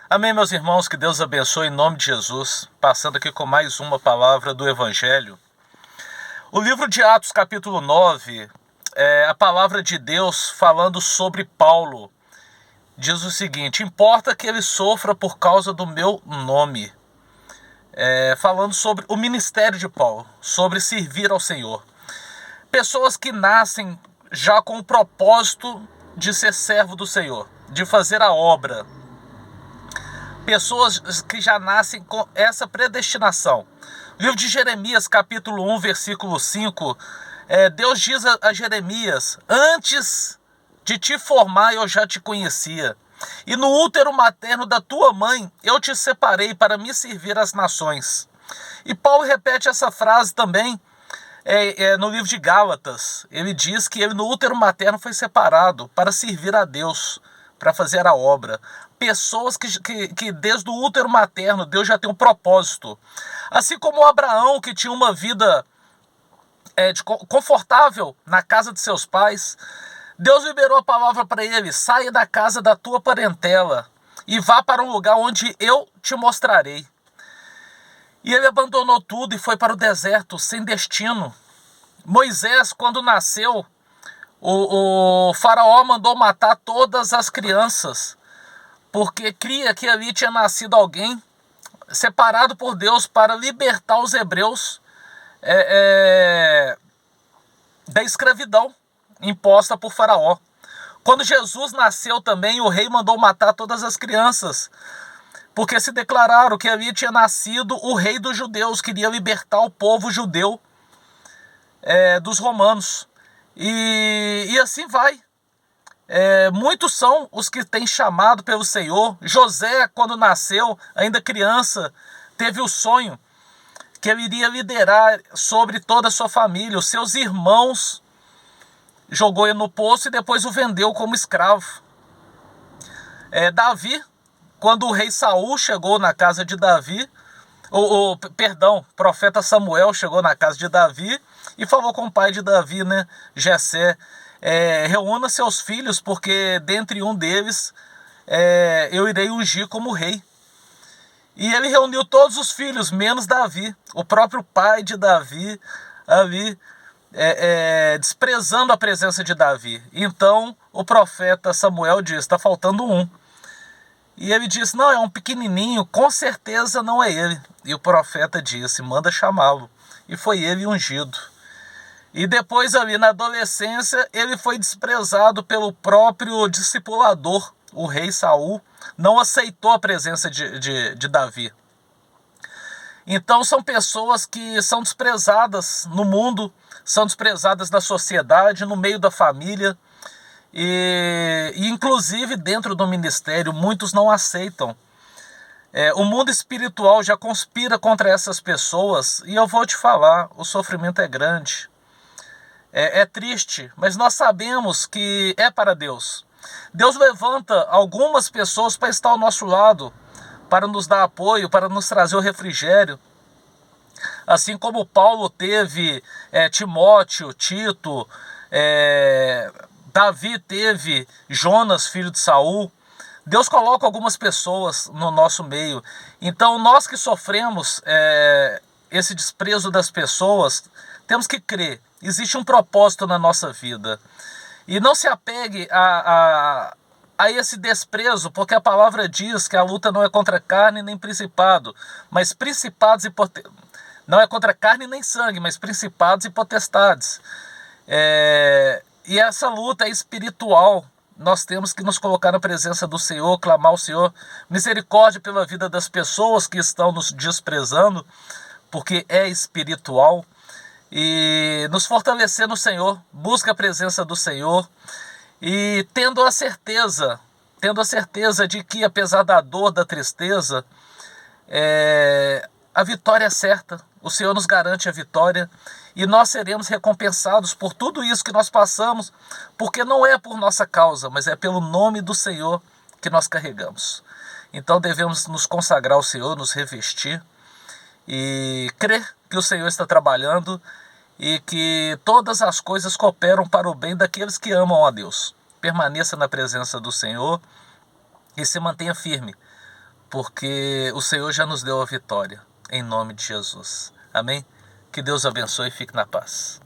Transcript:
Amém, meus irmãos, que Deus abençoe em nome de Jesus, passando aqui com mais uma palavra do Evangelho. O livro de Atos, capítulo 9, é a palavra de Deus falando sobre Paulo. Diz o seguinte: importa que ele sofra por causa do meu nome. Falando sobre o ministério de Paulo, sobre servir ao Senhor. Pessoas que nascem já com o propósito de ser servo do Senhor, de fazer a obra. Pessoas que já nascem com essa predestinação. O livro de Jeremias, capítulo 1, versículo 5, Deus diz a Jeremias: antes de te formar eu já te conhecia, e no útero materno da tua mãe eu te separei para me servir às nações. E Paulo repete essa frase também no livro de Gálatas. Ele diz que ele no útero materno foi separado para servir a Deus, para fazer a obra. Pessoas que desde o útero materno Deus já tem um propósito. Assim como Abraão, que tinha uma vida confortável na casa de seus pais, Deus liberou a palavra para ele: saia da casa da tua parentela e vá para um lugar onde eu te mostrarei. E ele abandonou tudo e foi para o deserto, sem destino. Moisés, quando nasceu, o faraó mandou matar todas as crianças, porque cria que ali tinha nascido alguém separado por Deus para libertar os hebreus da escravidão imposta por faraó. Quando Jesus nasceu também, o rei mandou matar todas as crianças, porque se declararam que ali tinha nascido o rei dos judeus, queria libertar o povo judeu dos romanos. E assim vai. Muitos são os que têm chamado pelo Senhor. José, quando nasceu, ainda criança, teve o sonho que ele iria liderar sobre toda a sua família. Os seus irmãos jogou ele no poço e depois o vendeu como escravo. Davi, quando o rei Saul chegou na casa de Davi, o profeta Samuel chegou na casa de Davi e falou com o pai de Davi, Jessé: reúna seus filhos, porque dentre um deles eu irei ungir como rei. E ele reuniu todos os filhos, menos Davi. O próprio pai de Davi ali desprezando a presença de Davi. Então o profeta Samuel diz: está faltando um. E ele disse: não, é um pequenininho, com certeza não é ele. E o profeta disse: manda chamá-lo. E foi ele ungido. E depois ali na adolescência ele foi desprezado pelo próprio discipulador, o rei Saul. Não aceitou a presença de Davi. Então são pessoas que são desprezadas no mundo, são desprezadas na sociedade, no meio da família. E inclusive dentro do ministério, muitos não aceitam. O mundo espiritual já conspira contra essas pessoas, e eu vou te falar, o sofrimento é grande. É triste, mas nós sabemos que é para Deus. Deus levanta algumas pessoas para estar ao nosso lado, para nos dar apoio, para nos trazer o refrigério. Assim como Paulo teve Timóteo, Tito, Davi teve Jonas, filho de Saul. Deus coloca algumas pessoas no nosso meio. Então nós que sofremos esse desprezo das pessoas, temos que crer: existe um propósito na nossa vida. E não se apegue a esse desprezo, porque a palavra diz que a luta não é contra carne nem principado, mas principados e não é contra carne nem sangue, mas principados e potestades. E essa luta é espiritual. Nós temos que nos colocar na presença do Senhor, clamar ao Senhor misericórdia pela vida das pessoas que estão nos desprezando, porque é espiritual. E nos fortalecer no Senhor, busca a presença do Senhor, e tendo a certeza de que, apesar da dor, da tristeza, a vitória é certa. O Senhor nos garante a vitória, e nós seremos recompensados por tudo isso que nós passamos, porque não é por nossa causa, mas é pelo nome do Senhor que nós carregamos. Então devemos nos consagrar ao Senhor, nos revestir e crer que o Senhor está trabalhando e que todas as coisas cooperam para o bem daqueles que amam a Deus. Permaneça na presença do Senhor e se mantenha firme, porque o Senhor já nos deu a vitória, em nome de Jesus. Amém? Que Deus abençoe e fique na paz.